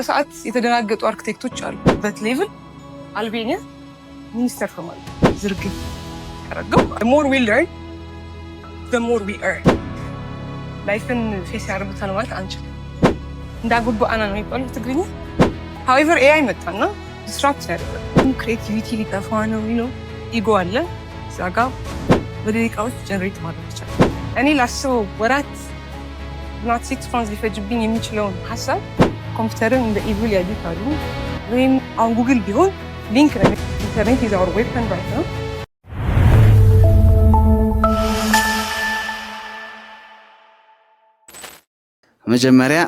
ሰዓት የተደናገጡ አርክቴክቶች አሉ። በት ሌቭል አልቤኒያ ሚኒስተር ፈማል ዝርግ ያረጋው the more we learn the more we earn ላይፍን ፌስ ያርቡታል ማለት አንችል እንዳጉባ አና ነው የሚባለው ትግርኛ። however AI መጣና disrupt ያደረገ creativity ሊጠፋ ነው ኢጎ አለ ዛጋ በደቂቃዎች ጀነሬት ማድረግ ይችላል። እኔ ላስበው ወራት not 6 months ሊፈጅብኝ የሚችለውን ሐሳብ ኮምፒውተርን እንደ ኢቪል ያዩታሉ ወይም አሁን ጉግል ቢሆን ሊንክ ነው ኢንተርኔት is our weapon right now። መጀመሪያ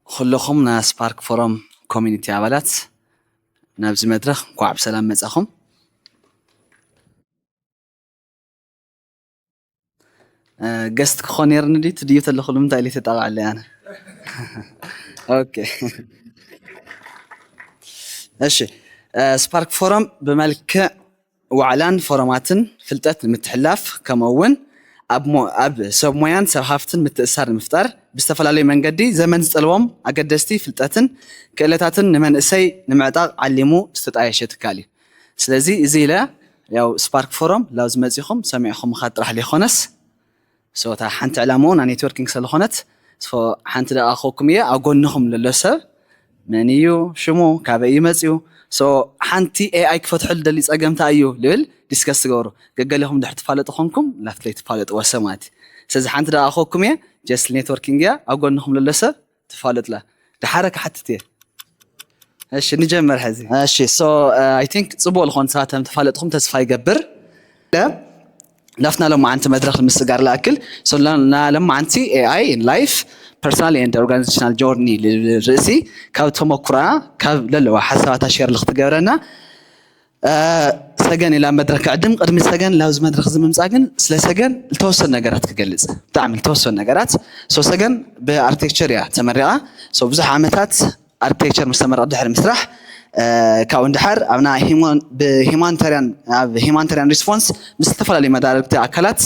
ሁሉኹም ና ስፓርክ ፎረም ኮሚኒቲ አባላት ናብዚ መድረኽ እንኳዕ ብሰላም መጻኹም። ገስት ክኾን ነርኒ ዲ ትድዩ ተለኹ ንምንታይ ኢለ ተጣብዓለ ኣነ ኦኬ እሺ ስፓርክ ፎረም ብመልክዕ ዋዕላን ፎረማትን ፍልጠት ንምትሕላፍ ከምኡውን ኣብ ሰብ ሞያን ሰብ ሃፍትን ምትእሳር ንምፍጣር ብዝተፈላለዩ መንገዲ ዘመን ዝጠልቦም ኣገደስቲ ፍልጠትን ክእለታትን ንመንእሰይ ንምዕጣቕ ዓሊሙ ዝተጣየሸ ትካል እዩ። ስለዚ እዚ ኢለ ያው ስፓርክ ፎረም ላብዚ መፂኹም ሰሚዕኹም ካ ጥራሕ ዘይኮነስ ሶታ ሓንቲ ዕላማ እውን ኔትወርኪንግ ስለኾነት ሓንቲ ደኣኸኩም እየ ኣብ ጎንኹም ዘሎ ሰብ መን እዩ ሽሙ ካበይ ይመፅኡ ሓንቲ ኤአይ ክፈትሑሉ ደሊ ፀገምታ እዩ ልብል ዲስከስ ትገብሩ ገገለኹም ድሕሪ ትፋለጡ ኮንኩም ላፍትለይ ትፋለጡ ወሰማት ስለዚ ሓንቲ ደኣኸኩም እየ ጀስት ኔትወርኪንግ እያ ኣብ ጎንኹም ዘሎ ሰብ ትፋለጥላ ድሓረ ክሓትት እየ። እሺ ንጀምር ሕዚ እሺ አይ ቲንክ ፅቡቅ ዝኾን ሰባት ተፋለጥኩም ተስፋ ይገብር لفنا لما أنت مدرخ المستقر لأكل صرنا لما أنت AI in life personal and organizational journey للرئيسي كاب تمكرا كاب للو حسابات أشياء اللي اختجارنا سجن إلى مدرك عدم قدم سجن لازم مدرخ زمن سجن سلا سجن التوصل نجارات كجلس تعمل توصل نجارات سجن باركتكتشريا تمرقة بزح عمتات architecture مستمر أضحى المسرح كون دحر أبنا بهيمانتريان ريسبونس مستفلا لمدارك أكلات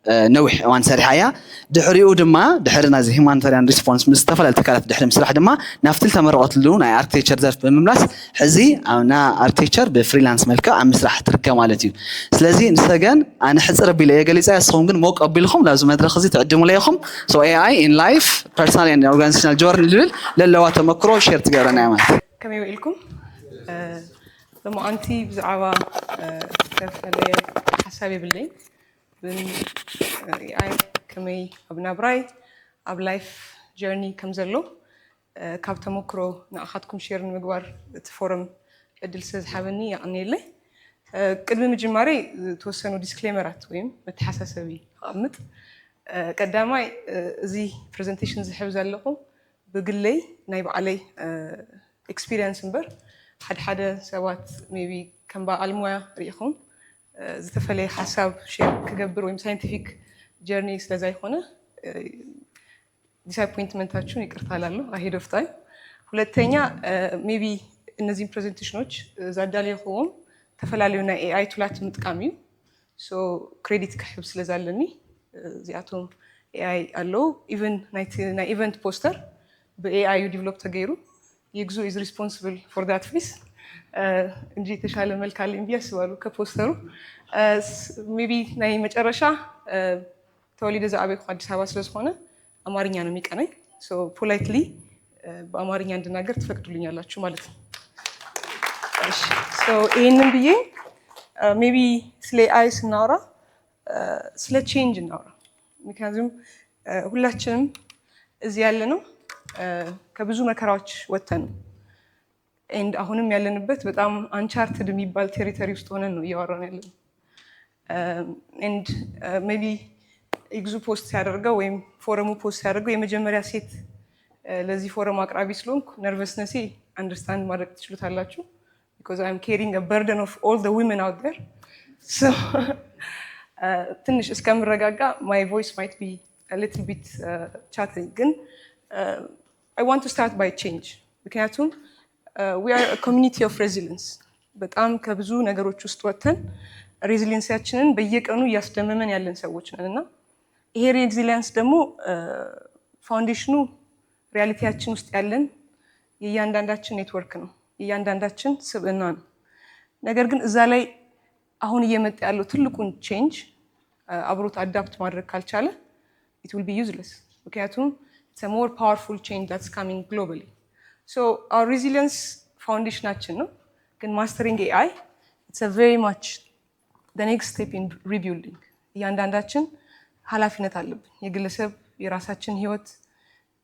نوح وان سريحية دحريو دما دحرنا زي هيمانتريان ريسبونس مستفلا التكالات دحر مسرح دما نفتل تمرقات اللون أي architecture ذرف بمملاس حزي أبنا architecture بفريلانس ملكا عم مسرح تركه مالتي سلازي نسجن أنا حس ربي ليه قال لي زي صونجن موك أبيلهم لازم مدرخ زي تعدموا ليهم AI in life personal and organizational journey للوات مكرو شير تجارنا عمل كم يقولكم لما أنتي بزعوا تفعلي حسابي بالليل يعني كمي أبنا براي أب لايف جيرني كم زلوا كابتا مكرو نأخذكم شير المقبار تفورم الدلسز حابني يعني لي قدم مجماري توصلوا ديسكليمرات ويم متحسسة بي قامت قدامي زي برزنتيشنز حبز لكم بقلي نايب علي experience نبر حد سوات maybe كم بعلموا ريخهم زتفلي حساب شيء كجبر ويم scientific journey سلزاي خونه disappointment هاتشون يكرت على له ahead of time ولتانيا maybe النزيم presentationوش زادالي خوهم تفلاليونا AI تولات متقاميو so credit كحب سلزالني زياتهم AI allo even na event poster ب AI you develop تغيرو يجزو is responsible for that piece እንጂ ተሻለ መልክ አለኝ ቢያስባሉ ከፖስተሩ ሜቢ ናይ መጨረሻ ተወሊደ ዘአበኩ አዲስ አበባ ስለሆነ አማርኛ ነው የሚቀናኝ ሶ ፖላይትሊ በአማርኛ እንድናገር ትፈቅዱልኛላችሁ ማለት ነው። እሺ ሶ ይሄንን ብዬ ሜቢ ስለ AI ስናወራ ስለ ቼንጅ እናወራ ምክንያቱም ሁላችንም እዚህ ያለ ነው ከብዙ መከራዎች ወጥተን and አሁንም ያለንበት በጣም አንቻርትድ የሚባል ቴሪቶሪ ውስጥ ሆነን ነው እያወራን ያለነው and maybe ኤግዙ ፖስት ያደርገው ወይም ፎረሙ ፖስት ያደርገው የመጀመሪያ ሴት ለዚህ ፎረም አቅራቢ ስለሆንኩ ነርቨስነሴ አንደርስታንድ ማድረግ ትችሉታላችሁ because I am carrying a burden of all the women out there so ትንሽ እስከምረጋጋ my voice might be a little bit chattering ግን I want to start by change ምክንያቱም we are a community of resilience በጣም ከብዙ ነገሮች ውስጥ ወጥተን ሬዚሊየንሳችንን በየቀኑ ያስደመመን ያለን ሰዎች ነንና ይሄ ሬዚሊየንስ ደግሞ ፋውንዴሽኑ ሪያሊቲያችን ውስጥ ያለን የእያንዳንዳችን ኔትወርክ ነው፣ የእያንዳንዳችን ስብዕና ነው። ነገር ግን እዛ ላይ አሁን እየመጣ ያለው ትልቁን ቼንጅ አብሮት አዳፕት ማድረግ ካልቻለ it will be useless። ምክንያቱም it's a more powerful change that's coming globally. So our resilience ፋውንዴሽናችን ነው። ግን ማስተሪንግ AI it's a very much the next step in rebuilding። እያንዳንዳችን ኃላፊነት አለብን፣ የግለሰብ የራሳችን ህይወት፣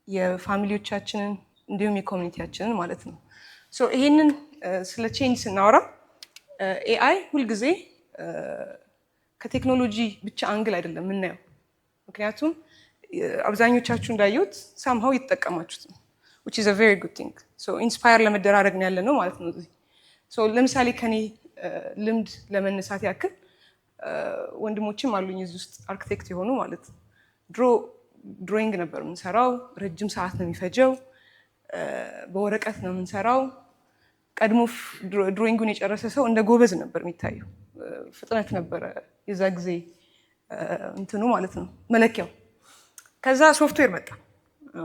የፋሚሊዎቻችንን እንዲሁም የኮሚኒቲያችንን ማለት ነው። ሶ ይሄንን ስለ ቼንጅ ስናወራ AI ሁልጊዜ ከቴክኖሎጂ ብቻ አንግል አይደለም የምናየው። ምክንያቱም አብዛኞቻችሁ እንዳዩት ሳምሃው ይተጠቀማችሁት ነው which is a very good thing። so ኢንስፓየር ለመደራረግ ነው ያለ ነው ማለት ነው እዚህ። so ለምሳሌ ከኔ ልምድ ለመነሳት ያክል ወንድሞችም አሉኝ እዚህ ውስጥ አርኪቴክት የሆኑ ማለት ነው። ድሮይንግ ነበር የምንሰራው፣ ረጅም ሰዓት ነው የሚፈጀው፣ በወረቀት ነው የምንሰራው። ቀድሞ ድሮይንጉን የጨረሰ ሰው እንደ ጎበዝ ነበር የሚታየው። ፍጥነት ነበረ የዛ ጊዜ እንትኑ ማለት ነው መለኪያው። ከዛ ሶፍትዌር መጣ፣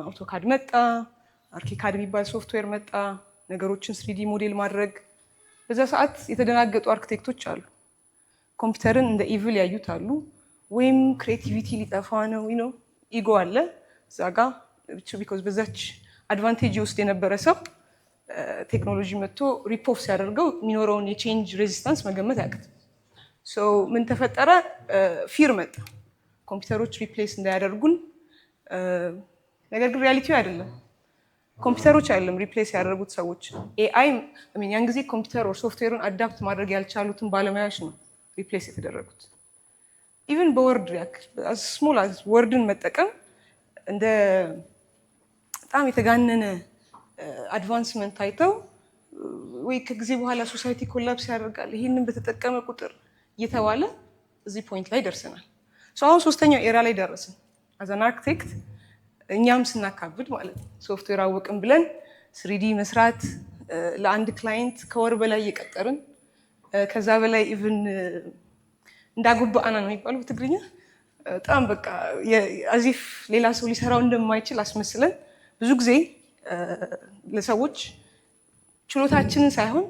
አውቶካድ መጣ፣ አርኪካድ የሚባል ሶፍትዌር መጣ፣ ነገሮችን 3D ሞዴል ማድረግ። በዛ ሰዓት የተደናገጡ አርኪቴክቶች አሉ፣ ኮምፒውተርን እንደ ኢቪል ያዩት አሉ፣ ወይም ክሬቲቪቲ ሊጠፋ ነው ነው ኢጎ አለ እዛ ጋ ቢኮዝ በዛች አድቫንቴጅ ውስጥ የነበረ ሰው ቴክኖሎጂ መጥቶ ሪፖፍ ሲያደርገው የሚኖረውን የቼንጅ ሬዚስታንስ መገመት አያቅትም። ምን ተፈጠረ? ፊር መጣ፣ ኮምፒውተሮች ሪፕሌስ እንዳያደርጉን። ነገር ግን ሪያሊቲው አይደለም፣ ኮምፒውተሮች አይደለም ሪፕሌስ ያደረጉት ሰዎች። AI ያን ጊዜ ኮምፒውተር ኦር ሶፍትዌሩን አዳፕት ማድረግ ያልቻሉትን ባለሙያዎች ነው ሪፕሌስ የተደረጉት። ኢቨን በወርድ ያክል ስሞል ወርድን መጠቀም እንደ በጣም የተጋነነ አድቫንስመንት ታይተው ወይ ከጊዜ በኋላ ሶሳይቲ ኮላፕስ ያደርጋል ይህንን በተጠቀመ ቁጥር እየተባለ እዚህ ፖይንት ላይ ደርሰናል። አሁን ሶስተኛው ኤራ ላይ ደረስን። አዘን አርክቴክት እኛም ስናካብድ ማለት ነው ሶፍትዌር አወቅን ብለን 3D መስራት ለአንድ ክላይንት ከወር በላይ እየቀጠርን ከዛ በላይ ኢቭን እንዳጉባአና ነው የሚባለው በትግርኛ። በጣም በቃ አዚፍ ሌላ ሰው ሊሰራው እንደማይችል አስመስለን ብዙ ጊዜ ለሰዎች ችሎታችንን ሳይሆን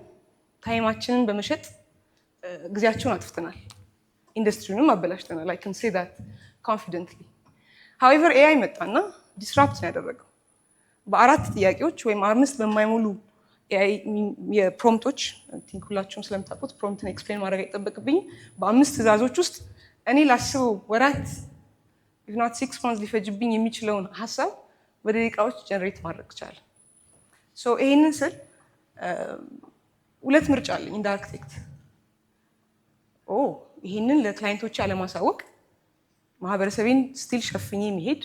ታይማችንን በመሸጥ ጊዜያቸውን አጥፍተናል፣ ኢንዱስትሪውንም አበላሽተናል። I can say that confidently. However AI መጣና ዲስራፕት ነው ያደረገው። በአራት ጥያቄዎች ወይም 5 በማይሞሉ AI የፕሮምፕቶች ሁላችሁም ስለምታውቁት ፕሮምፕትን ኤክስፕሌን ማድረግ አይጠበቅብኝም። በ5 ትዕዛዞች ውስጥ እኔ ላስበው ወራት if not 6 months ሊፈጅብኝ የሚችለውን ሀሳብ በደቂቃዎች ጀነሬት ማድረግ ይቻላል። ይሄንን ስል ሁለት ምርጫ አለኝ እንደ አርክቴክት። ይሄንን ለክላይንቶች አለማሳወቅ፣ ማህበረሰቤን ስቲል ሸፍኜ የሚሄድ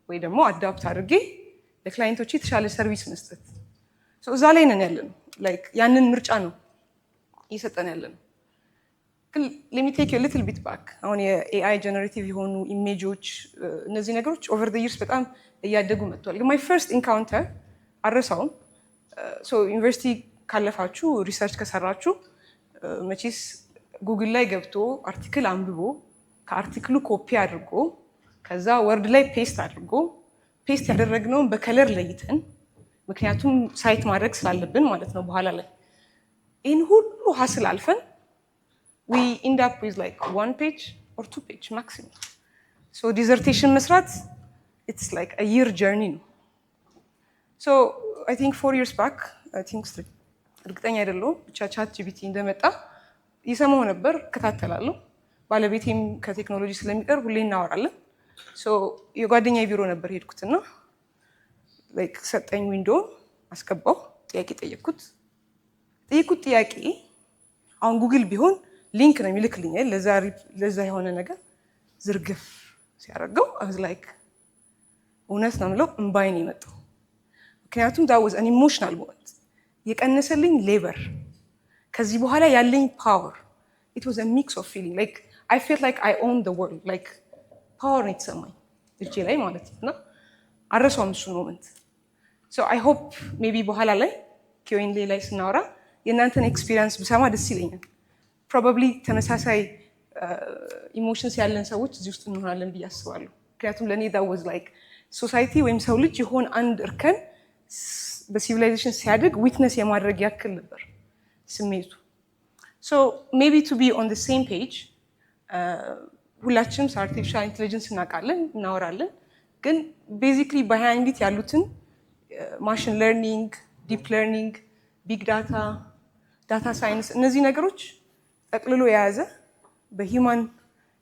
ወይ ደግሞ አዳፕት አድርጌ ለክላይንቶች የተሻለ ሰርቪስ መስጠት። እዛ ላይ ነን ያለነው። ላይክ ያንን ምርጫ ነው እየሰጠን ያለነው። ግን let me take you a little bit back። አሁን የኤአይ ጀነሬቲቭ የሆኑ ኢሜጆች እነዚህ ነገሮች ኦቨር ዘ ይርስ በጣም እያደጉ መጥቷል። ግን ማይ ፈርስት ኢንካውንተር አረሳውም። ዩኒቨርሲቲ ካለፋችሁ ሪሰርች ከሰራችሁ መቼስ ጉግል ላይ ገብቶ አርቲክል አንብቦ ከአርቲክሉ ኮፒ አድርጎ ከዛ ወርድ ላይ ፔስት አድርጎ ፔስት ያደረግነውን በከለር ለይተን ምክንያቱም ሳይት ማድረግ ስላለብን ማለት ነው በኋላ ላይ ይህን ሁሉ ሀስል አልፈን we end up with like 1 page or 2 page maximum. ዲዘርቴሽን መስራት it's like a year journey ነው። I think 4 years back I think እርግጠኛ አይደለሁም ብቻ ቻት ጂፒቲ እንደመጣ ይሰማው ነበር፣ ከታተላለሁ። ባለቤቴም ከቴክኖሎጂ ስለሚቀርብ ሁሌ እናወራለን። የጓደኛዬ ቢሮ ነበር ሄድኩትና ላይክ ሰጠኝ፣ ዊንዶ አስገባው፣ ጥያቄ ጠየቅኩት። ጥያቄ አሁን ጉግል ቢሆን ሊንክ ነው የሚልክልኝ ለዛ የሆነ ነገር ዝርግፍ ሲያደርገው አዝ ላይክ እውነት ነው የምለው እምባይ ነው የመጣው። ምክንያቱም that was an emotional moment። የቀነሰልኝ ሌበር ከዚህ በኋላ ያለኝ ፓወር it was a mix of feeling like I felt like I owned the world like ፓወር ነው የተሰማኝ እጄ ላይ ማለት ነው። አረሳውም እሱን ሞመንት። I hope maybe በኋላ ላይ ኪዩኤንኤ ላይ ስናወራ የእናንተን ኤክስፒሪየንስ ብሰማ ደስ ይለኛል። ፕሮባብሊ ተመሳሳይ ኢሞሽንስ ያለን ሰዎች እዚህ ውስጥ እንሆናለን ብዬ አስባለሁ። ምክንያቱም ለእኔ that was like ሶሳይቲ ወይም ሰው ልጅ የሆነ አንድ እርከን በሲቪላይዜሽን ሲያድግ ዊትነስ የማድረግ ያክል ነበር ስሜቱ። ሶ ሜቢ ቱ ቢ ኦን ዘ ሴም ፔጅ ሁላችንም ስለ አርቲፊሻል ኢንቴሊጀንስ እናውቃለን፣ እናወራለን። ግን ቤዚክሊ በሃይንዲት ያሉትን ማሽን ለርኒንግ፣ ዲፕ ለርኒንግ፣ ቢግ ዳታ፣ ዳታ ሳይንስ እነዚህ ነገሮች ጠቅልሎ የያዘ በሂውማን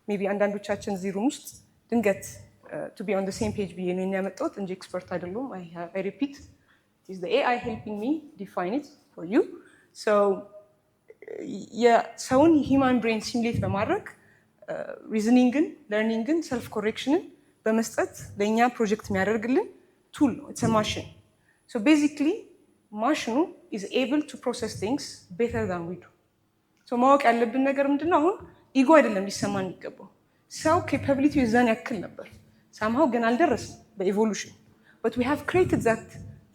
ሜቢ አንዳንዶቻችን እዚህ ሩም ውስጥ ድንገት ቱ ቢ ኦን ዘ ሴም ፔጅ ብዬ ነው ያመጣሁት እንጂ ኤክስፐርት አይደለሁም። አይ ሪፒት ኢት ኢዝ ዘ ኤአይ ሄልፒንግ ሚ ዲፋይን ኢት ፎር ዩ። ሶ የሰውን ሂውማን ብሬን ሲሙሌት በማድረግ ሪዝኒንግን፣ ለርኒንግን፣ ሰልፍ ኮሬክሽንን በመስጠት ለእኛ ፕሮጀክት የሚያደርግልን ቱል ነው። ኢትስ ማሽን። ሶ ቤዚክሊ ማሽኑ ኢዝ ኤብል ቱ ፕሮሰስ ቲንግስ ቤተር ዛን ዊ ዱ። ሶ ማወቅ ያለብን ነገር ምንድነው? አሁን ኢጎ አይደለም ሊሰማ የሚገባው። ሰው ኬፓቢሊቲው የዛን ያክል ነበር። ሳምሃው ግን አልደረስም በኢቮሉሽን በት ዊ ሃቭ ክሬትድ ዛት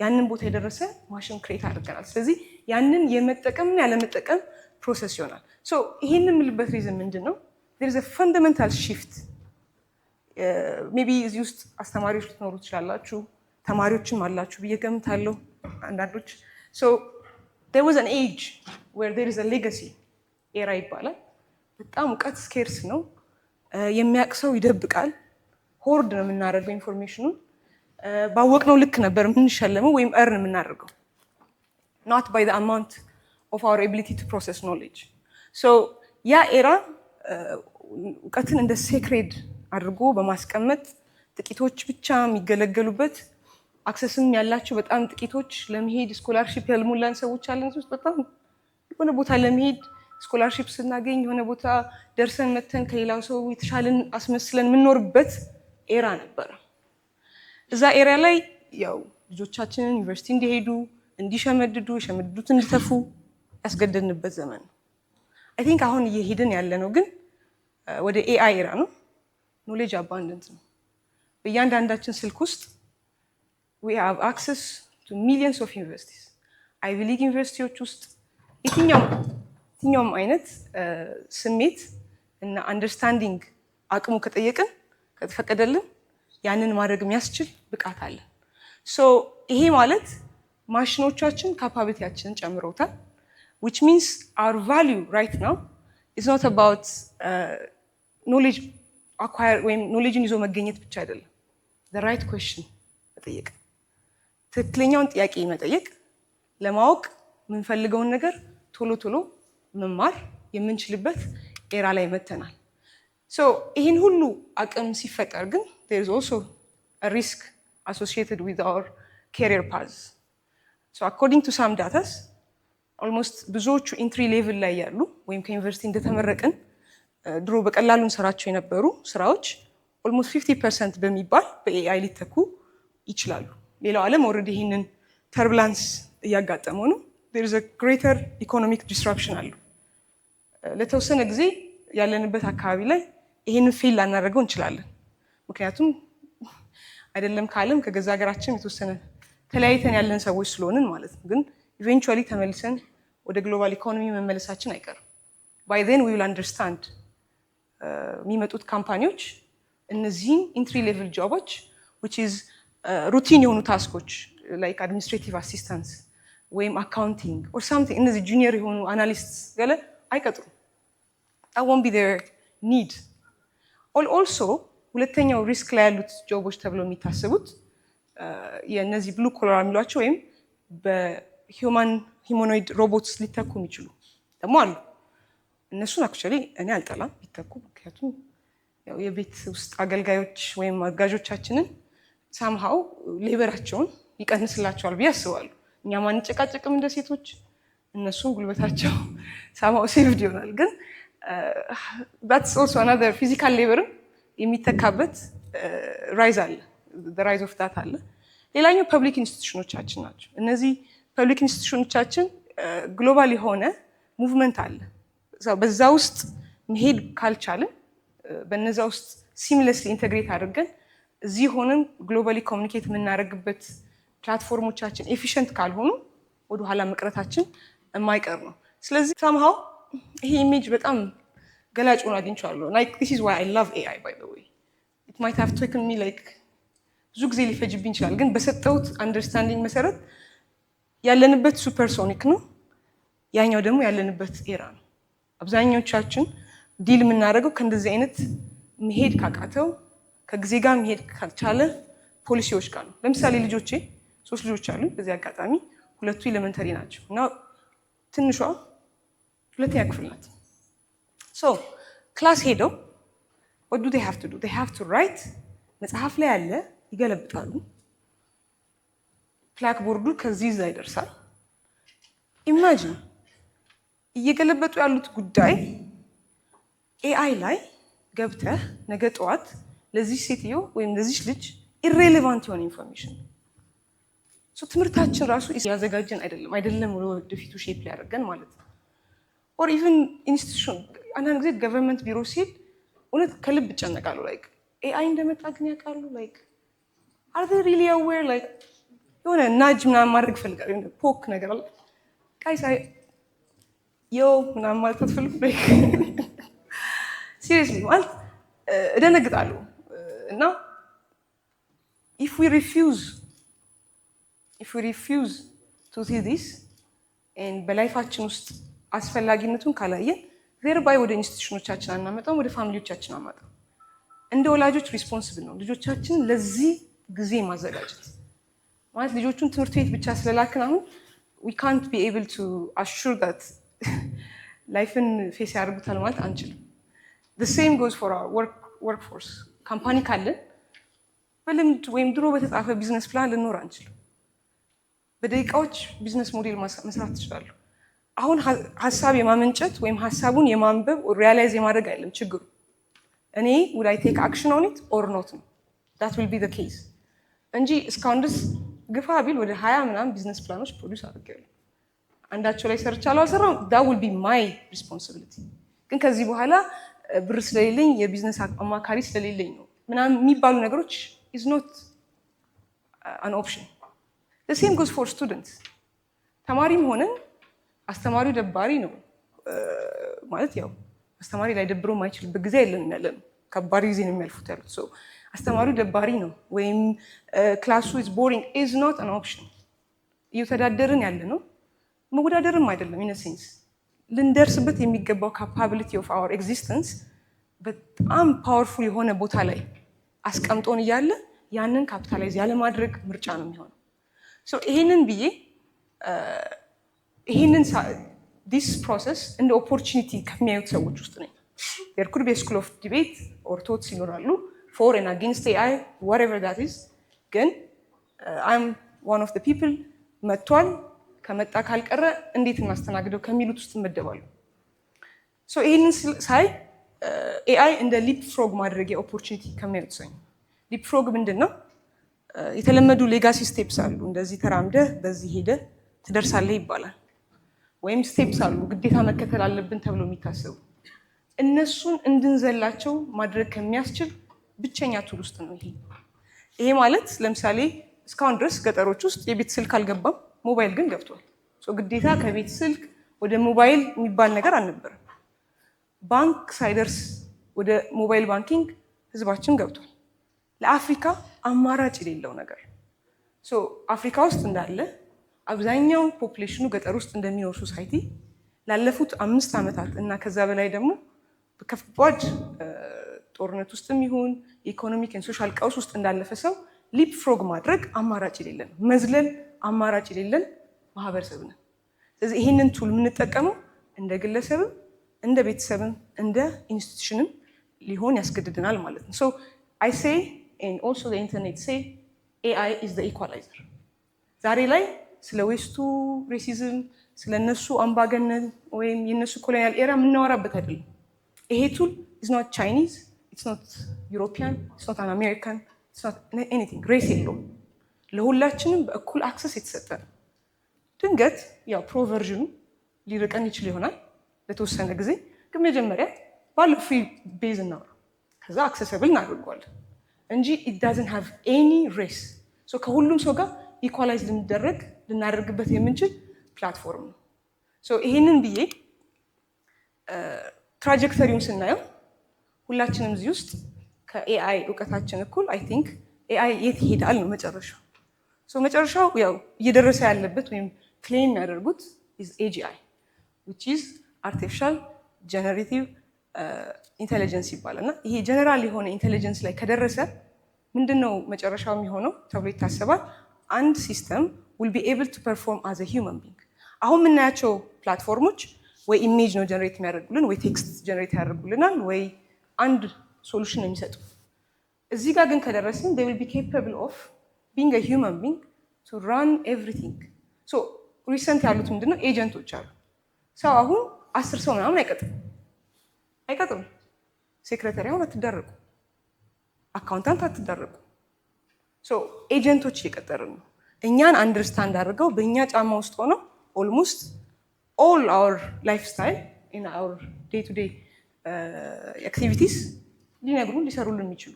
ያንን ቦታ የደረሰ ማሽን ክሬት አድርገናል። ስለዚህ ያንን የመጠቀምና ያለመጠቀም ፕሮሰስ ይሆናል። ሶ ይሄንን የምልበት ሪዝን ምንድን ነው? there is a fundamental shift ሜቢ እዚህ ውስጥ አስተማሪዎች ልትኖሩ ትችላላችሁ፣ ተማሪዎችም አላችሁ ብዬ ገምታለሁ አንዳንዶች። ሶ there was an age where there is a legacy era ይባላል። በጣም እውቀት ስኬርስ ነው። የሚያውቅ ሰው ይደብቃል። ሆርድ ነው የምናደርገው ኢንፎርሜሽኑን። ባወቅነው ልክ ነበር የምንሸለመው ወይም እርን የምናደርገው not by the amount of our ability to process knowledge. so ያ ኤራ እውቀትን እንደ ሴክሬድ አድርጎ በማስቀመጥ ጥቂቶች ብቻ የሚገለገሉበት አክሰስም ያላቸው በጣም ጥቂቶች ለመሄድ ስኮላርሺፕ ያልሞላን ሰዎች አለን። ውስጥ በጣም የሆነ ቦታ ለመሄድ ስኮላርሺፕ ስናገኝ የሆነ ቦታ ደርሰን መተን ከሌላው ሰው የተሻለን አስመስለን የምንኖርበት ኤራ ነበረ። እዛ ኤራ ላይ ያው ልጆቻችንን ዩኒቨርሲቲ እንዲሄዱ፣ እንዲሸመድዱ፣ የሸመድዱት እንዲተፉ ያስገደድንበት ዘመን ነው። አይ ቲንክ አሁን እየሄድን ያለ ነው ግን ወደ ኤአይ ኤራ ነው። ኖሌጅ አባንደንት ነው። በእያንዳንዳችን ስልክ ውስጥ we have access to millions of universities. አይቪ ሊግ ዩኒቨርሲቲዎች ውስጥ የትኛውም አይነት ስሜት እና አንደርስታንዲንግ አቅሙ ከጠየቅን ከተፈቀደልን ያንን ማድረግ የሚያስችል ብቃት አለን። ሶ ይሄ ማለት ማሽኖቻችን ካፓቢሊቲያችንን ጨምረውታል። which means our value right now is not about knowledge acquire ወይም ኖሌጅን ይዞ መገኘት ብቻ አይደለም። the right question መጠየቅ፣ ትክክለኛውን ጥያቄ መጠየቅ፣ ለማወቅ የምንፈልገውን ነገር ቶሎ ቶሎ መማር የምንችልበት ኤራ ላይ መተናል። ሶ ይህን ሁሉ አቅም ሲፈጠር ግን there is also a risk associated with our career paths. so according to some data almost ብዙዎቹ ኢንትሪ ሌቭል ላይ ያሉ ወይም ከዩኒቨርሲቲ እንደተመረቅን ድሮ በቀላሉ እንሰራቸው የነበሩ ስራዎች almost 50% በሚባል በኤአይ ሊተኩ ይችላሉ። ሌላው ዓለም ኦልሬዲ ይሄንን ተርቡላንስ እያጋጠመው ነው። there is a greater economic disruption አሉ። ለተወሰነ ጊዜ ያለንበት አካባቢ ላይ ይሄንን ፌል ላናደርገው እንችላለን። ምክንያቱም አይደለም ከዓለም ከገዛ ሀገራችን የተወሰነ ተለያይተን ያለን ሰዎች ስለሆንን ማለት ነው። ግን ኢቨንቹዋሊ ተመልሰን ወደ ግሎባል ኢኮኖሚ መመለሳችን አይቀርም። by then we will understand የሚመጡት ካምፓኒዎች እነዚህን ኢንትሪ ሌቭል ጆቦች which is ሩቲን የሆኑ ታስኮች like administrative assistance ወይም አካውንቲንግ or something እነዚህ ጁኒየር የሆኑ አናሊስት ገለ አይቀጥሩም። that won't be their need. also ሁለተኛው ሪስክ ላይ ያሉት ጆቦች ተብለው የሚታሰቡት የእነዚህ ብሉ ኮላር የሚሏቸው ወይም በሂውማን ሂሞኖይድ ሮቦትስ ሊተኩ የሚችሉ ደግሞ አሉ። እነሱን አክቹዋሊ እኔ አልጠላም ቢተኩ፣ ምክንያቱም ያው የቤት ውስጥ አገልጋዮች ወይም አጋዦቻችንን ሳምሃው ሌበራቸውን ይቀንስላቸዋል ብዬ አስባለሁ። እኛ ማንጨቃጨቅም እንደ ሴቶች፣ እነሱም ጉልበታቸው ሳምሃው ሴቭድ ይሆናል። ግን that's also another physical labor የሚተካበት ራይዝ አለ፣ ራይዝ ኦፍ ዳት አለ። ሌላኛው ፐብሊክ ኢንስቲትዩሽኖቻችን ናቸው። እነዚህ ፐብሊክ ኢንስቲትዩሽኖቻችን ግሎባል የሆነ ሙቭመንት አለ። በዛ ውስጥ መሄድ ካልቻለን በነዛ ውስጥ ሲምለስሊ ኢንተግሬት አድርገን እዚህ ሆነን ግሎባሊ ኮሚኒኬት የምናደርግበት ፕላትፎርሞቻችን ኤፊሽንት ካልሆኑ ወደኋላ መቅረታችን የማይቀር ነው። ስለዚህ ሳምሃው ይሄ ኢሜጅ በጣም ገላጭ ሆኖ አግኝቼዋለሁ። like this is why I love AI by the way. It might have taken me like ብዙ ጊዜ ሊፈጅብኝ ይችላል። ግን በሰጠሁት አንደርስታንዲንግ መሰረት ያለንበት ሱፐርሶኒክ ነው፣ ያኛው ደግሞ ያለንበት ኤራ ነው። አብዛኞቻችን ዲል የምናደርገው ከእንደዚህ አይነት መሄድ ካቃተው ከጊዜ ጋር መሄድ ካልቻለ ፖሊሲዎች ጋር ነው። ለምሳሌ ልጆቼ 3 ልጆች አሉ። በዚህ አጋጣሚ 2ቱ ኤሌመንተሪ ናቸው እና ትንሿ 2ኛ ክፍል ናት። ሶ ክላስ ሄደው what do they have to do? They have to write መጽሐፍ ላይ ያለ ይገለብጣሉ። ብላክቦርዱ ከዚህ እዛ ይደርሳል። ኢማጂን እየገለበጡ ያሉት ጉዳይ ኤአይ ላይ ገብተህ ነገ ጠዋት ለዚህ ሴትዮ ወይም ለዚህ ልጅ ኢሬሌቫንት የሆነ ኢንፎርሜሽን ትምህርታችን ራሱ ያዘጋጀን አይደለም ወደፊቱ ሼፕ ሊያደርገን ማለት ነው። ኦር ኢቨን ኢንስቲትዩሽን አንዳንድ ጊዜ ገቨርንመንት ቢሮ ሲል እውነት ከልብ ይጨነቃሉ። ላይክ ኤአይ እንደመጣ ግን ያውቃሉ? ላይክ አር ዴይ ሪሊ አዌር? ላይክ የሆነ ናጅ ምናምን ማድረግ ፈልጋል። የሆነ ፖክ ነገር አለ ቃይስ የው ምናምን ማለት አትፈልጉ? ላይክ ሲሪየስሊ ማለት እደነግጣለሁ። እና if we refuse to see this and በላይፋችን ውስጥ አስፈላጊነቱን ካላየን ዜርባይ ወደ ኢንስቲትዩሽኖቻችን አናመጣም፣ ወደ ፋሚሊዎቻችን አናመጣም። እንደ ወላጆች ሪስፖንሲብል ነው ልጆቻችንን ለዚህ ጊዜ ማዘጋጀት ማለት ልጆቹን ትምህርት ቤት ብቻ ስለላክን አሁን we can't be able to assure that ላይፍን ፌስ ያደርጉታል ማለት አንችልም። the same goes for our workforce ካምፓኒ ካለን በልምድ ወይም ድሮ በተጻፈ ቢዝነስ ፕላን ልኖር አንችልም። በደቂቃዎች ቢዝነስ ሞዴል መስራት ትችላለሁ። አሁን ሀሳብ የማመንጨት ወይም ሀሳቡን የማንበብ ሪያላይዝ የማድረግ አይደለም ችግሩ። እኔ would I take action on it or not ነው። that will be the case እንጂ እስካሁን ድረስ ግፋ ቢል ወደ 20 ምናምን ቢዝነስ ፕላኖች ፕሮዲውስ አድርጌያለሁ። አንዳቸው ላይ ሰርቻለሁ አልሰራም፣ that will be my responsibility። ግን ከዚህ በኋላ ብር ስለሌለኝ የቢዝነስ አማካሪ ስለሌለኝ ነው ምናምን የሚባሉ ነገሮች is not an option። the same goes for students። ተማሪም ሆነን አስተማሪው ደባሪ ነው ማለት ያው አስተማሪ ላይ ደብሮ ማይችልበት ጊዜ የለንም ያለን ከባድ ጊዜ ነው የሚያልፉት ያሉት። ሶ አስተማሪው ደባሪ ነው ወይም ክላሱ is boring is not an option። እየተዳደርን ያለ ነው መወዳደርም አይደለም። in a sense ልንደርስበት የሚገባው capability of our existence በጣም ፓወርፉል የሆነ ቦታ ላይ አስቀምጦን እያለ ያንን ካፒታላይዝ ያለ ማድረግ ምርጫ ነው የሚሆነው። ሶ ይሄንን ብዬ ይሄንን this process እንደ ኦፖርቹኒቲ ከሚያዩት ሰዎች ውስጥ ነኝ። there could be a school of debate or thoughts ይኖራሉ for and against AI whatever that is። ግን I'm one of the people መጥቷል ከመጣ ካልቀረ እንዴት እናስተናግደው ከሚሉት ውስጥ እመደባለሁ። ሶ ይሄንን ሳይ AI እንደ ሊፕ ፍሮግ ማድረግ የኦፖርቹኒቲ ከሚያዩት ሰው ሊፕ ፍሮግ ምንድነው? የተለመዱ ሌጋሲ ስቴፕስ አሉ። እንደዚህ ተራምደህ በዚህ ሄደ ትደርሳለህ ይባላል። ወይም ስቴፕስ አሉ ግዴታ መከተል አለብን ተብሎ የሚታሰቡ እነሱን እንድንዘላቸው ማድረግ ከሚያስችል ብቸኛ ቱል ውስጥ ነው ይሄ ማለት ለምሳሌ እስካሁን ድረስ ገጠሮች ውስጥ የቤት ስልክ አልገባም፣ ሞባይል ግን ገብቷል። ግዴታ ከቤት ስልክ ወደ ሞባይል የሚባል ነገር አልነበረም። ባንክ ሳይደርስ ወደ ሞባይል ባንኪንግ ህዝባችን ገብቷል። ለአፍሪካ አማራጭ የሌለው ነገር አፍሪካ ውስጥ እንዳለ አብዛኛው ፖፑሌሽኑ ገጠር ውስጥ እንደሚኖር ሶሳይቲ ላለፉት 5 ዓመታት እና ከዛ በላይ ደግሞ በከባድ ጦርነት ውስጥም ይሁን ኢኮኖሚክ እና ሶሻል ቀውስ ውስጥ እንዳለፈ ሰው ሊፕ ፍሮግ ማድረግ አማራጭ የሌለን መዝለል አማራጭ የሌለን ማህበረሰብ ነው። ስለዚህ ይሄንን ቱል የምንጠቀመው እንደ ግለሰብም እንደ ቤተሰብም እንደ ኢንስቲትዩሽንም ሊሆን ያስገድደናል ማለት ነው። so I say and also the internet say AI is the equalizer። ዛሬ ላይ ስለ ዌስቱ ሬሲዝም ስለነሱ አምባገነን ወይም የነሱ ኮሎኒያል ኤራ የምናወራበት አይደለም። ይሄ ቱል is not Chinese, it's not European, it's not an American, it's not anything። ሬስ የለውም። ለሁላችንም በእኩል አክሰስ የተሰጠ ነው። ድንገት ያው ፕሮቨርዥኑ ሊርቀን ይችል ይሆናል ለተወሰነ ጊዜ፣ ግን መጀመሪያ ባለው ፍሪ ቤዝ እናውራ፣ ከዛ አክሰሰብል እናደርገዋለን እንጂ it doesn't have any race። ከሁሉም ሰው ጋር ኢኳላይዝ ልናደርግበት የምንችል ፕላትፎርም ነው። ይሄንን ብዬ ትራጀክተሪውን ስናየው ሁላችንም እዚህ ውስጥ ከኤአይ እውቀታችን እኩል አይ ቲንክ ኤአይ የት ይሄዳል ነው መጨረሻው። መጨረሻው ያው እየደረሰ ያለበት ወይም ክሌም የሚያደርጉት ኤጂአይ which is artificial generative ኢንቴሊጀንስ ይባላል። እና ይሄ ጀነራል የሆነ ኢንቴሊጀንስ ላይ ከደረሰ ምንድነው መጨረሻው የሚሆነው ተብሎ ይታሰባል? አንድ ሲስተም will be able to perform as a human being። አሁን የምናያቸው ፕላትፎርሞች ወይ ኢሜጅ ነው ጀነሬት የሚያደርጉልን ወይ ቴክስት ጀነሬት ያደርጉልናል ወይ አንድ ሶሉሽን ነው የሚሰጡ። እዚህ ጋር ግን ከደረስን they will be capable of being a human being to run everything። ሪሰንት ያሉት ምንድነው ኤጀንቶች አሉ። ሰው አሁን 10 ሰው ምናምን አይቀጥሩም። ሴክሬታሪ አሁን አትደረጉ፣ አካውንታንት አትደረጉ። ኤጀንቶች እየቀጠርን ነው። እኛን አንደርስታንድ አድርገው በእኛ ጫማ ውስጥ ሆነው ኦልሞስት ኦል አወር ላይፍ ስታይል ኢን አወር ዴይ ቱ ዴይ አክቲቪቲስ ሊነግሩን ሊሰሩልን የሚችሉ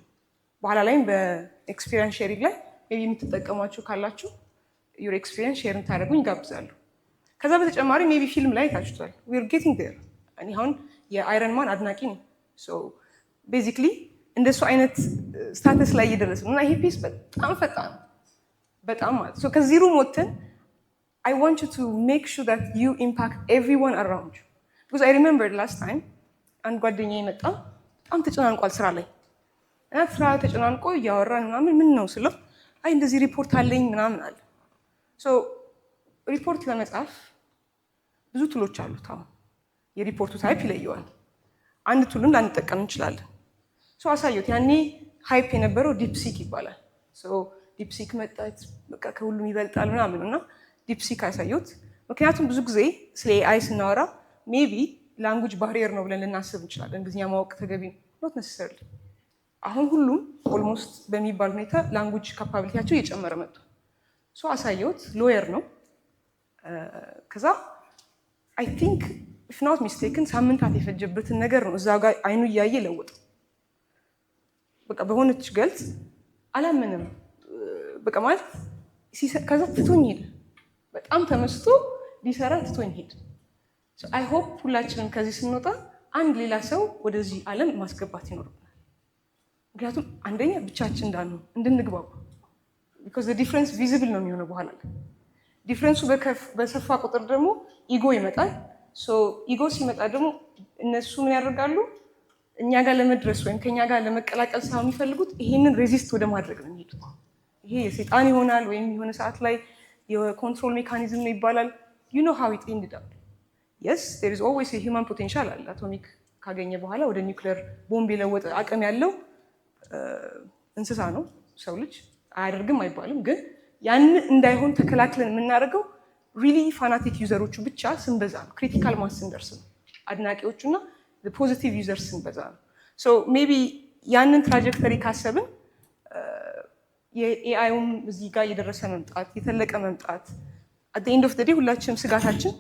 በኋላ ላይም በኤክስፒሪየንስ ሼሪንግ ላይ ሜይ ቢ የምትጠቀሟቸው ካላችሁ ዩር ኤክስፒሪየንስ ሼር እንታደርጉኝ ይጋብዛሉ። ከዛ በተጨማሪ ሜይ ቢ ፊልም ላይ ታችቷል ዊር ጌቲንግ ዴር። እኔ አሁን የአይረን ማን አድናቂ ነኝ። ቤዚክሊ እንደሱ አይነት ስታተስ ላይ እየደረስ ነው እና ይሄ ፒስ በጣም ፈጣን በጣም ማለት ከዚህ ሩም ወጥተን I want you to make sure that you impact everyone around you because I remember last time አንድ ጓደኛዬ መጣ በጣም ተጨናንቋል ስራ ላይ እና ስራ ተጨናንቆ እያወራን ምናምን ምን ነው ስለው አይ እንደዚህ ሪፖርት አለኝ ምናምን አለ። ሪፖርት ለመጻፍ ብዙ ቱሎች አሉት። አሁን የሪፖርቱ ታይፕ ይለየዋል። አንድ ቱልን ላንጠቀም እንችላለን። አሳየሁት። ያኔ ሃይፕ የነበረው ዲፕሲክ ይባላል። ዲፕሲክ መጣች በቃ ከሁሉም ይበልጣል ምናምን እና ዲፕሲክ አሳየሁት። ምክንያቱም ብዙ ጊዜ ስለ ኤአይ ስናወራ ሜቢ ላንጉጅ ባሪየር ነው ብለን ልናስብ እንችላለን። እንግሊዝኛ ማወቅ ተገቢ ኖት ነሰሰርሊ። አሁን ሁሉም ኦልሞስት በሚባል ሁኔታ ላንጉጅ ካፓቢሊቲያቸው እየጨመረ መጥቷል። አሳየሁት። ሎየር ነው። ከዛ አይ ቲንክ ኢፍ ኖት ሚስቴክን ሳምንታት የፈጀበትን ነገር ነው እዛ ጋር አይኑ እያየ ለወጠ። በቃ በሆነች ገልጽ አላምንም በቃ ማለት ከዛ ትቶኝ ሄደ። በጣም ተመስቶ ሊሰራ ትቶኝ ሄደ። አይ ሆፕ ሁላችንም ከዚህ ስንወጣ አንድ ሌላ ሰው ወደዚህ ዓለም ማስገባት ይኖርብናል። ምክንያቱም አንደኛ ብቻችን እንዳንሆን እንድንግባባ ቢኮዝ ዲፍረንስ ቪዚብል ነው የሚሆነው። በኋላ ዲፍረንሱ በሰፋ ቁጥር ደግሞ ኢጎ ይመጣል። ኢጎ ሲመጣ ደግሞ እነሱ ምን ያደርጋሉ? እኛ ጋር ለመድረስ ወይም ከኛ ጋር ለመቀላቀል ሳይሆን የሚፈልጉት ይሄንን ሬዚስት ወደ ማድረግ ነው የሚሄዱት። ይሄ የሰይጣን ይሆናል ወይም የሆነ ሰዓት ላይ የኮንትሮል ሜካኒዝም ነው ይባላል። ዩ ኖ ሃው ኢት ኤንድድ አፕ የስ ዜር ኢዝ ኦልዌይስ የሂውማን ፖቴንሻል አለ። አቶሚክ ካገኘ በኋላ ወደ ኒውክሊየር ቦምብ የለወጠ አቅም ያለው እንስሳ ነው ሰው ልጅ። አያደርግም አይባልም፣ ግን ያን እንዳይሆን ተከላክለን የምናደርገው ሪሊ ፋናቲክ ዩዘሮቹ ብቻ ስንበዛ ነው። ክሪቲካል ማስ ስንደርስ ነው። አድናቂዎቹና ፖዚቲቭ ዩዘርስ ስንበዛ ነው። ሜይ ቢ ያንን ትራጀክተሪ ካሰብን የኤአይም እዚህ ጋር የደረሰ መምጣት የተለቀ መምጣት አት ኤንድ ኦፍ ዘ ዴይ ሁላችንም ስጋታችን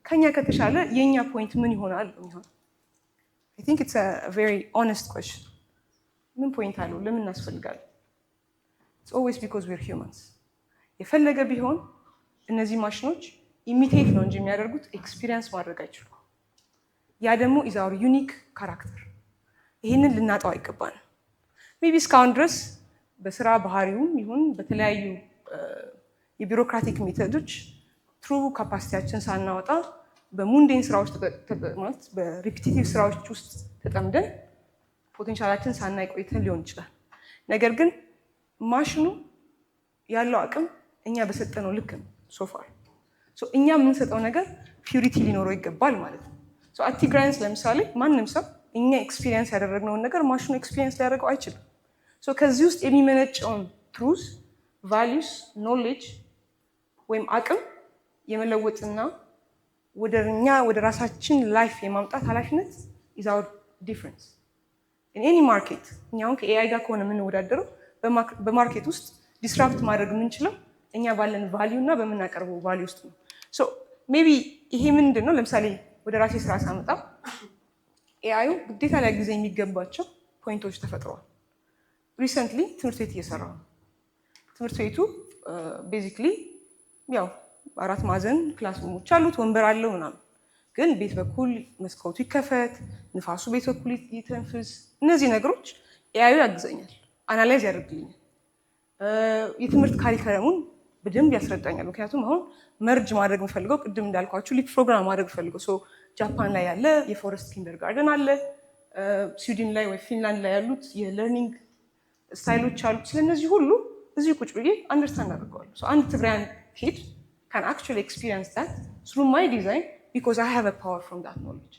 ከኛ ከተሻለ የኛ ፖይንት ምን ይሆናል የሚሆነው። አይ ቲንክ ኢትስ አ ቬሪ ኦነስት ኩዌስችን። ምን ፖይንት አለው? ለምን እናስፈልጋለን? ኢትስ ኦልዌይስ ቢኮዝ ዊር ሂውማንስ። የፈለገ ቢሆን እነዚህ ማሽኖች ኢሚቴት ነው እንጂ የሚያደርጉት ኤክስፒሪየንስ ማድረግ አይችሉም። ያ ደግሞ ኢዝ አወር ዩኒክ ካራክተር። ይህንን ልናጣው አይገባንም። ሜቢ እስካሁን ድረስ በስራ ባህሪውም ይሁን በተለያዩ የቢሮክራቲክ ሜቶዶች ትሩ ካፓሲቲያችን ሳናወጣ በሙንዴን ስራዎች ማለት በሪፒቲቲቭ ስራዎች ውስጥ ተጠምደን ፖቴንሻላችን ሳናይ ቆይተን ሊሆን ይችላል። ነገር ግን ማሽኑ ያለው አቅም እኛ በሰጠነው ልክ ነው። ሶፋር እኛ የምንሰጠው ነገር ፒዩሪቲ ሊኖረው ይገባል ማለት ነው። አቲግራንስ ለምሳሌ ማንም ሰው እኛ ኤክስፒሪየንስ ያደረግነውን ነገር ማሽኑ ኤክስፒሪየንስ ሊያደርገው አይችልም። ከዚህ ውስጥ የሚመነጨውን ትሩዝ፣ ቫሊዩስ፣ ኖሌጅ ወይም አቅም የመለወጥና ወደ ራሳችን ላይፍ የማምጣት ኃላፊነት ኢዝ አወር ዲፍረንስ ኢን ኤኒ ማርኬት። እኛ አሁን ከኤአይ ጋር ከሆነ የምንወዳደረው በማርኬት ውስጥ ዲስራፕት ማድረግ የምንችለው እኛ ባለን ቫሊዩ እና በምናቀርበው ቫሊዩ ውስጥ ነው። ሜይ ቢ ይሄ ምንድን ነው? ለምሳሌ ወደ ራሴ ስራ ሳመጣ ኤአዩ ግዴታ ላይ ጊዜ የሚገባቸው ፖይንቶች ተፈጥረዋል። ሪሰንትሊ ትምህርት ቤት እየሰራ ነው። ትምህርት ቤቱ ቤዚክሊ ያው 4 ማዕዘን ክላስሩሞች አሉት፣ ወንበር አለው ምናምን። ግን ቤት በኩል መስኮቱ ይከፈት፣ ንፋሱ ቤት በኩል ይተንፍስ። እነዚህ ነገሮች ኤአዩ ያግዘኛል፣ አናላይዝ ያደርግልኛል። የትምህርት ካሪከለሙን በደንብ ያስረዳኛል። ምክንያቱም አሁን መርጅ ማድረግ የምፈልገው ቅድም እንዳልኳችሁ ሊፕ ፕሮግራም ማድረግ የምፈልገው ጃፓን ላይ ያለ የፎረስት ኪንደርጋርደን አለ፣ ስዊድን ላይ ወይ ፊንላንድ ላይ ያሉት የለርኒንግ ስታይሎች አሉ። ስለነዚህ ሁሉ እዚህ ቁጭ ብዬ አንደርስታንድ አድርገዋለሁ። አንድ ትግራያን ኪድ ካን አክቹዋሊ ኤክስፒሪየንስ ዛት ስሩ ማይ ዲዛይን ቢኮዝ አይ ሃቭ አ ፓወር ፍሮም ዛት ኖሌጅ።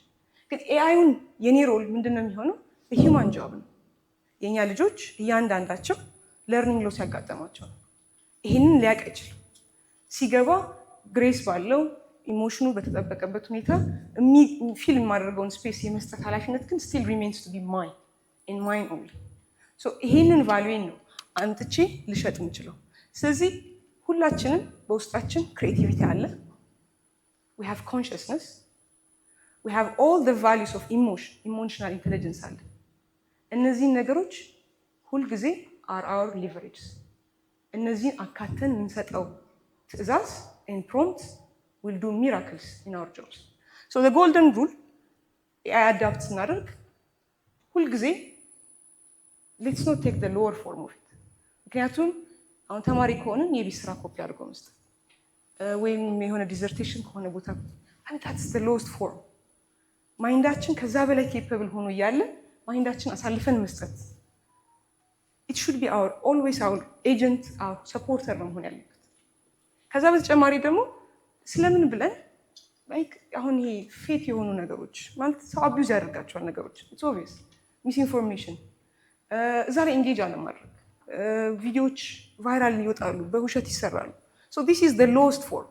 ግን ኤአይውን የኔ ሮል ምንድን ነው የሚሆነው? በሂውማን ጆብ ነው። የእኛ ልጆች እያንዳንዳቸው ለርኒንግ ሎስ ያጋጠማቸው ነው። ይህንን ሊያውቅ አይችልም። ሲገባ ግሬስ ባለው ኢሞሽኑ በተጠበቀበት ሁኔታ ፊልም የማደርገውን ስፔስ የመስጠት ኃላፊነት ግን ስቲል ሪሜንስ ቱ ቢ ማይን ኦንሊ። ይሄንን ቫሉዌን ነው አምጥቼ ልሸጥ የምችለው። ስለዚህ ሁላችንም በውስጣችን ክሬቲቪቲ አለ። we have consciousness, we have all the values of emotional intelligence አለ። እነዚህን ነገሮች ሁልጊዜ are our leverages። እነዚህን አካተን የምንሰጠው ትዕዛዝ and prompt will do miracles in our jobs. So the golden rule AI adapt ስናደርግ ሁልጊዜ let's not take the lower form of it። ምክንያቱም አሁን ተማሪ ከሆንን የቤት ስራ ኮፒ አድርገው መስጠት ወይም የሆነ ዲዘርቴሽን ከሆነ ቦታ that's the lowest form። ማይንዳችን ከዛ በላይ ኬፐብል ሆኖ እያለ ማይንዳችን አሳልፈን መስጠት it should be always our agent, our supporter ነው መሆን ያለበት። ከዛ በተጨማሪ ደግሞ ስለምን ብለን አሁን ይሄ ፌክ የሆኑ ነገሮች ማለት ሰው አቢዩዝ ያደርጋቸዋል ነገሮች it's obvious misinformation እዛ ላይ ኤንጌጅ አለማድረግ ቪዲዮዎች ቫይራል ይወጣሉ፣ በውሸት ይሰራሉ። so this is the lowest form።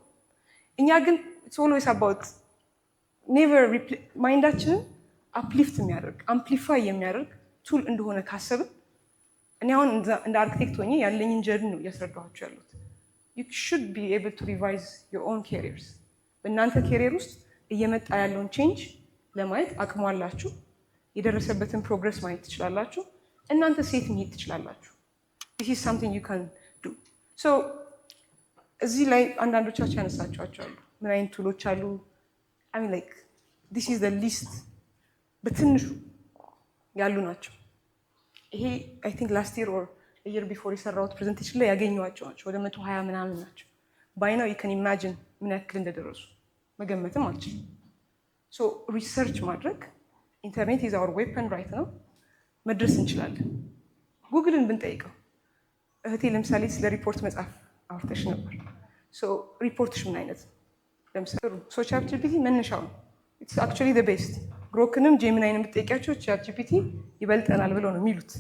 እኛ ግን it's always about never ማይንዳችንን አፕሊፍት የሚያደርግ አምፕሊፋይ የሚያደርግ ቱል እንደሆነ ካሰብን እኔ አሁን እንደ አርክቴክት ሆኜ ያለኝን ጀርኒ ነው እያስረዳኋቸው ያሉት። you should be able to revise your own careers። በእናንተ ኬሪየር ውስጥ እየመጣ ያለውን ቼንጅ ለማየት አቅሙ አላችሁ። የደረሰበትን ፕሮግረስ ማየት ትችላላችሁ። እናንተ ሴት መሄድ ትችላላችሁ። this is something you can do። so እዚህ ላይ አንዳንዶቻችሁ ያነሳችኋቸው አሉ። ምን አይነት ቱሎች አሉ? I mean like this is the least በትንሹ ያሉ ናቸው። ይሄ I think last year or a year before የሰራሁት ፕሬዘንቴሽን ላይ ያገኘኋቸው ናቸው። ወደ 120 ምናምን ናቸው። by now you can imagine ምን ያክል እንደደረሱ መገመትም አልችልም። so ሪሰርች ማድረግ ኢንተርኔት is our weapon right now። መድረስ እንችላለን። ጉግልን ብንጠይቀው እህቴ ለምሳሌ ስለ ሪፖርት መጻፍ አውርተሽ ነበር። so ሪፖርትሽ ምን አይነት ለምሳሌ ቻትጂፒቲ መነሻው ነው። it's actually the best። ግሮክንም ጄሚናይንም ብትጠይቂያቸው ቻትጂፒቲ ይበልጠናል ብለው ነው የሚሉት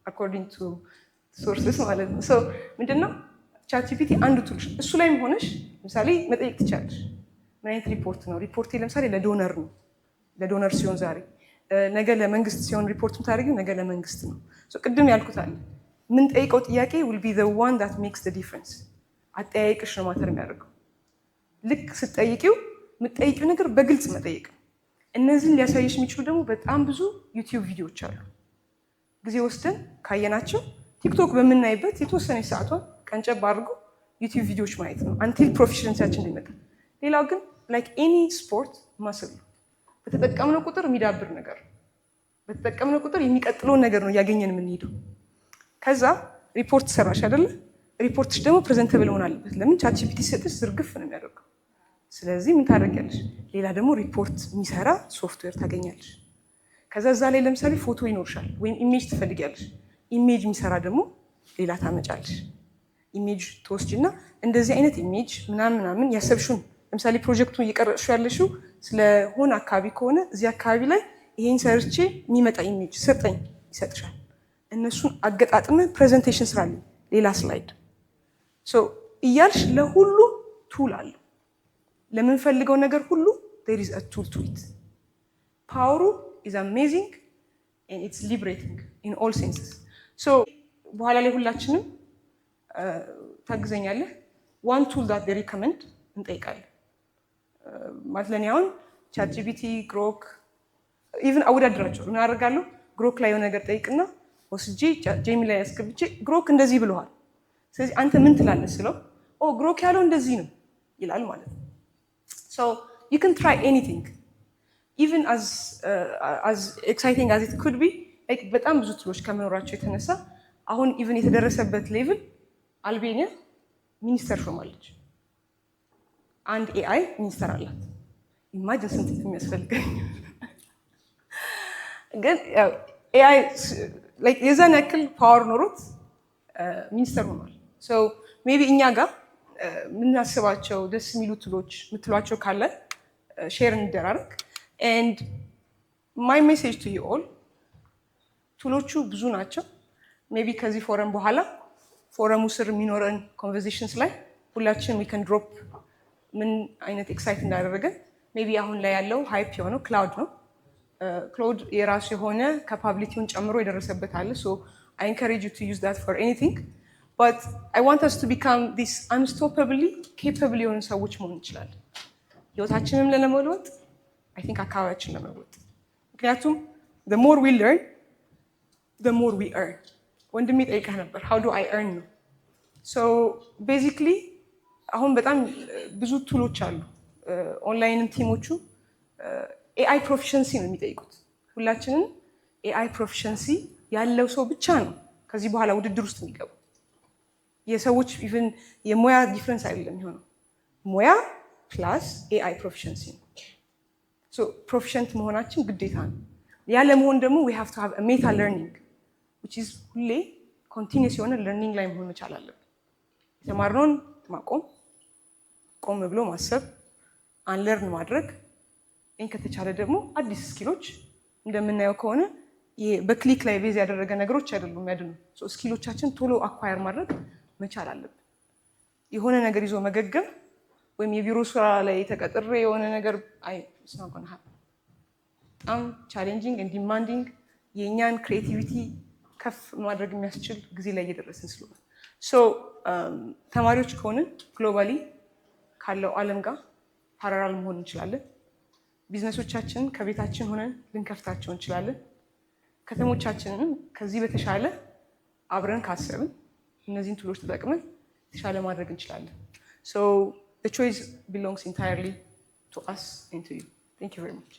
according to sources ማለት ነው። so ምንድነው ቻትጂፒቲ አንዱ ቱልሽ እሱ ላይም ሆነሽ ለምሳሌ መጠየቅ ትችላለሽ። ምን አይነት ሪፖርት ነው? ሪፖርቴ ለምሳሌ ለዶነር ነው። ለዶነር ሲሆን ዛሬ ነገ ለመንግስት ሲሆን ሪፖርት የምታደርጊው ነገ ለመንግስት ነው። ቅድም ያልኩት አለ ምን ጠይቀው ጥያቄ will be the one that makes the difference። አጠያየቅሽ ነው ማተር የሚያደርገው። ልክ ስትጠይቂው የምትጠይቂው ነገር በግልጽ መጠየቅ። እነዚህን ሊያሳየሽ የሚችሉ ደግሞ በጣም ብዙ ዩቲዩብ ቪዲዮዎች አሉ። ጊዜ ወስደን ካየናቸው ቲክቶክ በምናይበት የተወሰነ ሰዓቷን ቀንጨብ አድርጎ ዩቲዩብ ቪዲዮዎች ማየት ነው አንቲል ፕሮፊሽንሲያችን እንዲመጣ። ሌላው ግን ላይክ ኤኒ ስፖርት ማስል ነው። በተጠቀምነው ቁጥር የሚዳብር ነገር፣ በተጠቀምነው ቁጥር የሚቀጥለውን ነገር ነው እያገኘን የምንሄደው። ከዛ ሪፖርት ሰራሽ አይደለ? ሪፖርትሽ ደግሞ ፕሬዘንተብል መሆን አለበት። ለምን ቻትጂፒቲ ሲሰጥሽ ዝርግፍ ነው የሚያደርገው። ስለዚህ ምን ታደርጊያለሽ? ሌላ ደግሞ ሪፖርት የሚሰራ ሶፍትዌር ታገኛለሽ። ከዛ እዛ ላይ ለምሳሌ ፎቶ ይኖርሻል ወይም ኢሜጅ ትፈልጊያለሽ። ኢሜጅ የሚሰራ ደግሞ ሌላ ታመጫለሽ። ኢሜጅ ትወስጂና እንደዚህ አይነት ኢሜጅ ምናምን ያሰብሽውን ለምሳሌ ፕሮጀክቱን እየቀረጽሽው ያለሽው ስለሆነ አካባቢ ከሆነ እዚህ አካባቢ ላይ ይሄን ሰርቼ የሚመጣ ኢሜጅ ስጠኝ ይሰጥሻል። እነሱን አገጣጥመ ፕሬዘንቴሽን ስራልኝ ሌላ ስላይድ እያልሽ ለሁሉ ቱል አለው። ለምንፈልገው ነገር ሁሉ there is a tool to it። ፓወሩ is amazing and it's liberating in all senses። በኋላ ላይ ሁላችንም ታግዘኛለህ one tool that they recommend እንጠይቃለን። ማለት ለኔ አሁን ቻትጂፒቲ፣ ግሮክ ኢቭን አወዳድራቸው ምን አደርጋለሁ? ግሮክ ላይ የሆነ ነገር ጠይቅና ወስጄ ጄሚ ላይ ያስገብቼ ግሮክ እንደዚህ ብለዋል፣ ስለዚህ አንተ ምን ትላለህ ስለው ግሮክ ያለው እንደዚህ ነው ይላል ማለት ነው። so you can try anything even as exciting as it could be። በጣም ብዙ ቱሎች ከመኖራቸው የተነሳ አሁን ኢቭን የተደረሰበት ሌቭል አልቤኒያ ሚኒስተር ሾማለች። አንድ ኤአይ ሚኒስተር አላት። ኢማጂን ስንት የሚያስፈልገኝ። ግን ኤአይ የዛን ያክል ፓወር ኖሮት ሚኒስተር ሆኗል። ሜይ ቢ እኛ ጋር የምናስባቸው ደስ የሚሉ ቱሎች የምትሏቸው ካለ ሼር እንደራረግ። ኤንድ ማይ ሜሴጅ ቱ ዩ ኦል ቱሎቹ ብዙ ናቸው። ሜይ ቢ ከዚህ ፎረም በኋላ ፎረሙ ስር የሚኖረን ኮንቨርሴሽንስ ላይ ሁላችን ዊ ካን ድሮፕ ምን አይነት ኤክሳይት እንዳደረገን። ሜይ ቢ አሁን ላይ ያለው ሃይፕ የሆነው ክላውድ ነው። ክላውድ የራሱ የሆነ ካፓቢሊቲውን ጨምሮ የደረሰበት አለ። ሶ አይ ኢንካሬጅ ዩ ቱ ዩዝ ዛት ፎር ኤኒቲንግ በት አይ ዋንት አስ ቱ ቢካም ዲስ አንስቶፐብሊ ኬፐብል የሆኑ ሰዎች መሆን እንችላለን። ህይወታችንም ለመለወጥ አይ ቲንክ አካባቢያችን ለመለወጥ። ምክንያቱም the more we learn the more we earn። ወንድሜ ጠይቀህ ነበር how do I earn ነው። ሶ ቤዚክሊ አሁን በጣም ብዙ ቱሎች አሉ። ኦንላይንም ቲሞቹ ኤአይ ፕሮፊሸንሲ ነው የሚጠይቁት። ሁላችንም ኤአይ ፕሮፊሸንሲ ያለው ሰው ብቻ ነው ከዚህ በኋላ ውድድር ውስጥ የሚገቡ። የሰዎች ኢቭን የሙያ ዲፍረንስ አይደለም የሚሆነው፣ ሙያ ፕላስ ኤአይ ፕሮፊሸንሲ ነው። ሶ ፕሮፊሸንት መሆናችን ግዴታ ነው። ያለ መሆን ደግሞ we have to have a meta learning which is ሁሌ ኮንቲኒየስ የሆነ ለርኒንግ ላይ መሆን መቻል አለብን። የተማርነውን ማቆም፣ ቆም ብሎ ማሰብ፣ አንለርን ማድረግ። ይህን ከተቻለ ደግሞ አዲስ ስኪሎች እንደምናየው ከሆነ በክሊክ ላይ ቤዝ ያደረገ ነገሮች አይደሉም ያድኑ። ስኪሎቻችን ቶሎ አኳየር ማድረግ መቻል አለብን። የሆነ ነገር ይዞ መገገም ወይም የቢሮ ስራ ላይ ተቀጥሬ የሆነ ነገር በጣም ቻሌንጂንግ ኤንድ ዲማንዲንግ የእኛን ክሪኤቲቪቲ ከፍ ማድረግ የሚያስችል ጊዜ ላይ እየደረስን ስለሆነ ተማሪዎች ከሆንን ግሎባሊ ካለው ዓለም ጋር ፓራራል መሆን እንችላለን። ቢዝነሶቻችንን ከቤታችን ሆነን ልንከፍታቸው እንችላለን። ከተሞቻችንን ከዚህ በተሻለ አብረን ካሰብን እነዚህን ቱሎች ተጠቅመን የተሻለ ማድረግ እንችላለን። So the choice belongs entirely to us and to you. Thank you very much.